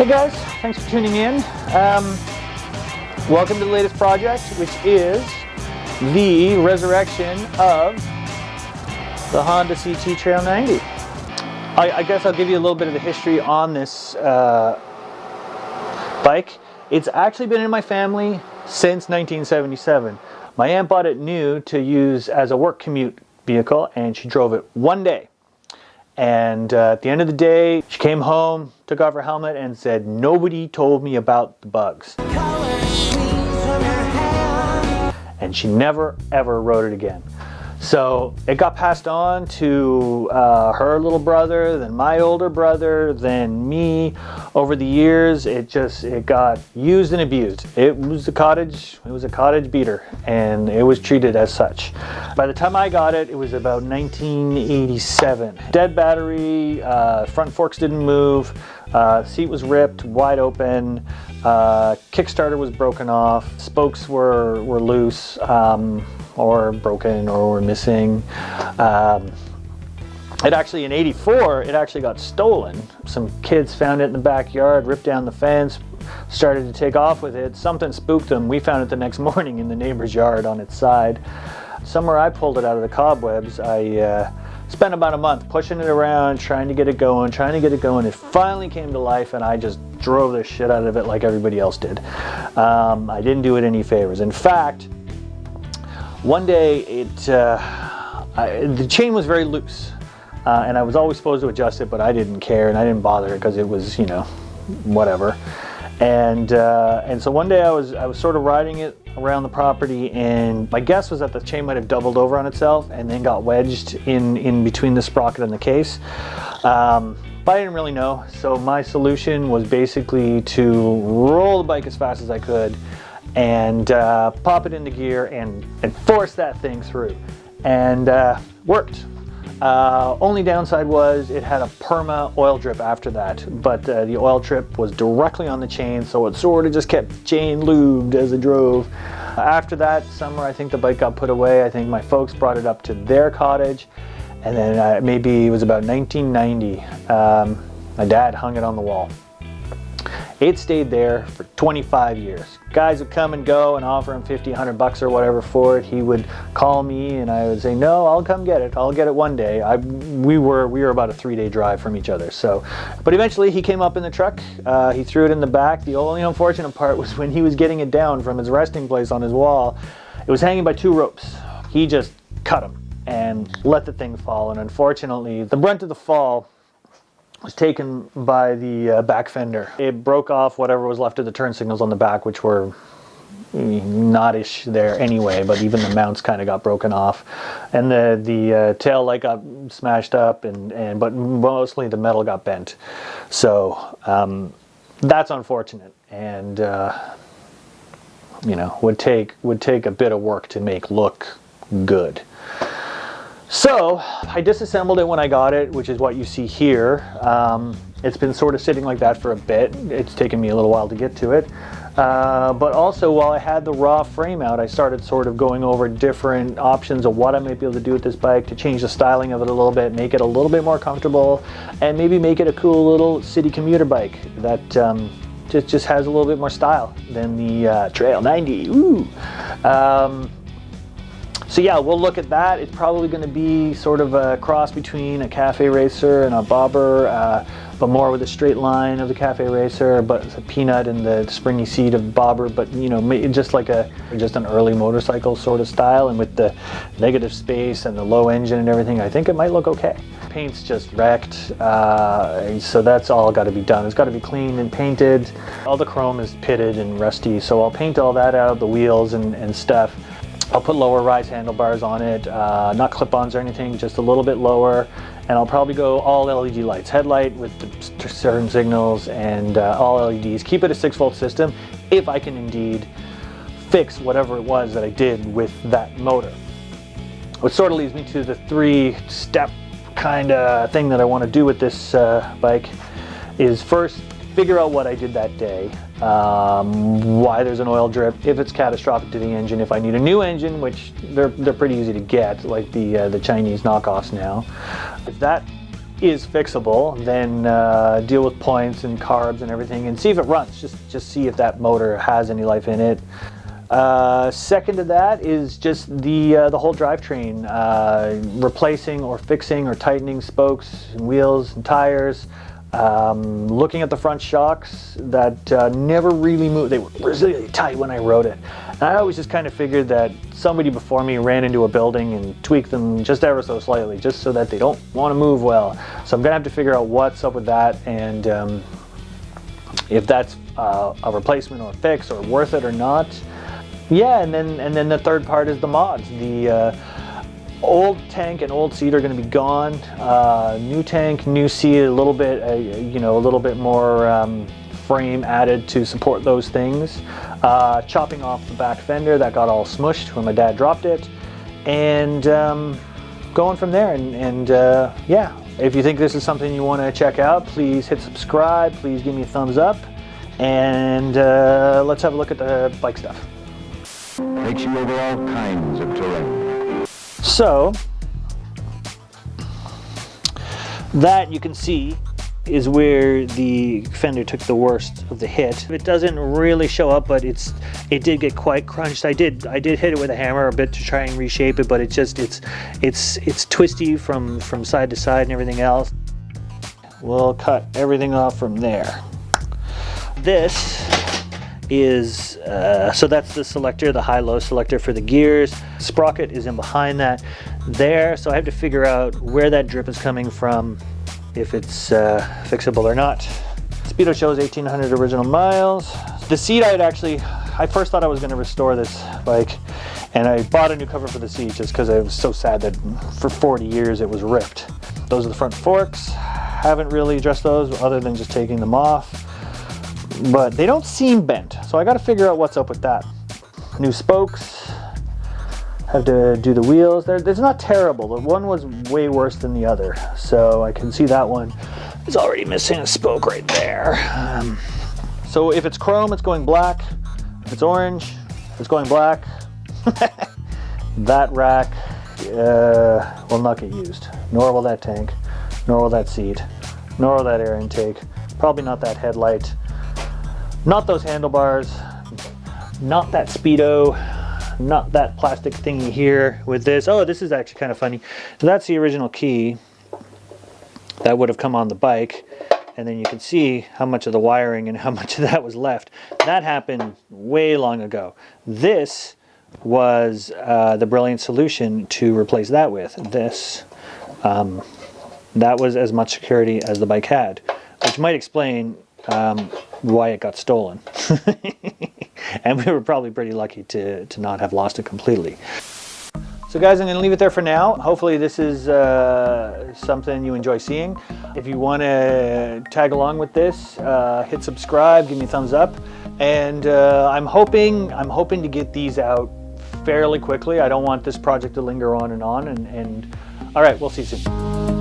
guys, thanks for tuning in. Welcome to the latest project, which is the resurrection of the Honda CT Trail 90. I guess I'll give you a little bit of the history on this bike. It's actually been in my family since 1977. My aunt bought it new to use as a work commute vehicle, and she drove it one day. And at the end of the day, she came home, took off her helmet, and said, "Nobody told me about the bugs." And she never, ever rode it again. So it got passed on to her little brother, then my older brother, then me. Over the years, it got used and abused. It was a cottage beater, and it was treated as such. By the time I got it, it was about 1987. Dead battery, front forks didn't move, seat was ripped, wide open, kickstarter was broken off, spokes were loose, or broken, or were missing. It actually, in '84, it actually got stolen. Some kids found it in the backyard, ripped down the fence, started to take off with it. Something spooked them. We found it the next morning in the neighbor's yard on its side. Somewhere I pulled it out of the cobwebs. I spent about a month pushing it around, trying to get it going. It finally came to life, and I just drove the shit out of it like everybody else did. I didn't do it any favors. In fact, one day the chain was very loose, and I was always supposed to adjust it, but I didn't care and I didn't bother because it was, you know, whatever. And so one day I was sort of riding it around the property, and my guess was that the chain might have doubled over on itself and then got wedged in between the sprocket and the case. But I didn't really know, so my solution was basically to roll the bike as fast as I could and pop it into gear and force that thing through, and worked. Only downside was it had a perma oil drip after that, but the oil drip was directly on the chain, so it sort of just kept chain lubed as it drove. After that summer, I think the bike got put away. I think my folks brought it up to their cottage, and then maybe it was about 1990, my dad hung it on the wall. It stayed there for 25 years. Guys would come and go and offer him 50, 100 bucks or whatever for it. He would call me and I would say, "No, I'll come get it. I'll get it one day." We were about a 3-day drive from each other. So, but eventually he came up in the truck. He threw it in the back. The only unfortunate part was when he was getting it down from his resting place on his wall, it was hanging by 2 ropes. He just cut them and let the thing fall. And unfortunately, the brunt of the fall was taken by the back fender. It broke off whatever was left of the turn signals on the back, which were not-ish there anyway, but even the mounts kind of got broken off. And the tail light got smashed up, but mostly the metal got bent. So that's unfortunate, and you know, would take a bit of work to make look good. So I disassembled it when I got it, which is what you see here. It's been sort of sitting like that for a bit. It's taken me a little while to get to it. But also, while I had the raw frame out, I started sort of going over different options of what I might be able to do with this bike to change the styling of it a little bit, make it a little bit more comfortable, and maybe make it a cool little city commuter bike that just has a little bit more style than the Trail 90. Ooh. So yeah, we'll look at that. It's probably going to be sort of a cross between a cafe racer and a bobber, but more with a straight line of the cafe racer, but it's a peanut and the springy seat of the bobber, but you know, just like just an early motorcycle sort of style, and with the negative space and the low engine and everything, I think it might look okay. Paint's just wrecked, so that's all got to be done. It's got to be cleaned and painted. All the chrome is pitted and rusty, so I'll paint all that out, the wheels and stuff. I'll put lower rise handlebars on it, not clip-ons or anything, just a little bit lower, and I'll probably go all LED lights, headlight with the turn signals, and all LEDs. Keep it a 6-volt system if I can indeed fix whatever it was that I did with that motor. Which sort of leads me to the 3-step kind of thing that I want to do with this bike. Is first, figure out what I did that day, why there's an oil drip, if it's catastrophic to the engine, if I need a new engine, which they're pretty easy to get, like the Chinese knockoffs now. If that is fixable, then deal with points and carbs and everything and see if it runs. Just see if that motor has any life in it. Second to that is just the whole drivetrain, replacing or fixing or tightening spokes and wheels and tires. Looking at the front shocks that never really moved. They were really tight when I rode it. And I always just kind of figured that somebody before me ran into a building and tweaked them just ever so slightly, just so that they don't want to move well. So I'm gonna have to figure out what's up with that, and if that's a replacement or a fix or worth it or not. Yeah, and then the third part is the mods. The old tank and old seat are going to be gone. New tank, new seat, a little bit, a little bit more frame added to support those things. Chopping off the back fender that got all smushed when my dad dropped it, and going from there. And yeah, if you think this is something you want to check out, please hit subscribe. Please give me a thumbs up, and let's have a look at the bike stuff. Takes you over all kinds of terrain. So that, you can see, is where the fender took the worst of the hit. It doesn't really show up, but it did get quite crunched. I did hit it with a hammer a bit to try and reshape it, but it's twisty from side to side and everything else. We'll cut everything off from there. This is so that's the selector, the high-low selector for the gears. Sprocket is in behind that there, so I have to figure out where that drip is coming from, if it's fixable or not. Speedo shows 1,800 original miles. The seat, I first thought I was going to restore this bike, and I bought a new cover for the seat just because I was so sad that for 40 years it was ripped. Those are the front forks. Haven't really addressed those other than just taking them off, but they don't seem bent, so I got to figure out what's up with that. New spokes. Have to do the wheels. It's not terrible. The one was way worse than the other, so I can see that one is already missing a spoke right there. So if it's chrome, it's going black. If it's orange, it's going black. That rack will not get used, nor will that tank, nor will that seat, nor will that air intake, probably not that headlight, not those handlebars, not that Speedo, not that plastic thingy here with this. Oh, this is actually kind of funny. So that's the original key that would have come on the bike, and then you can see how much of the wiring and how much of that was left. That happened way long ago. This was the brilliant solution to replace that with. This, that was as much security as the bike had, which might explain why it got stolen. And we were probably pretty lucky to not have lost it completely. So guys, I'm going to leave it there for now. Hopefully this is something you enjoy seeing. If you want to tag along with this, hit subscribe, give me a thumbs up, and I'm hoping to get these out fairly quickly. I don't want this project to linger on and on. And all right, we'll see you soon.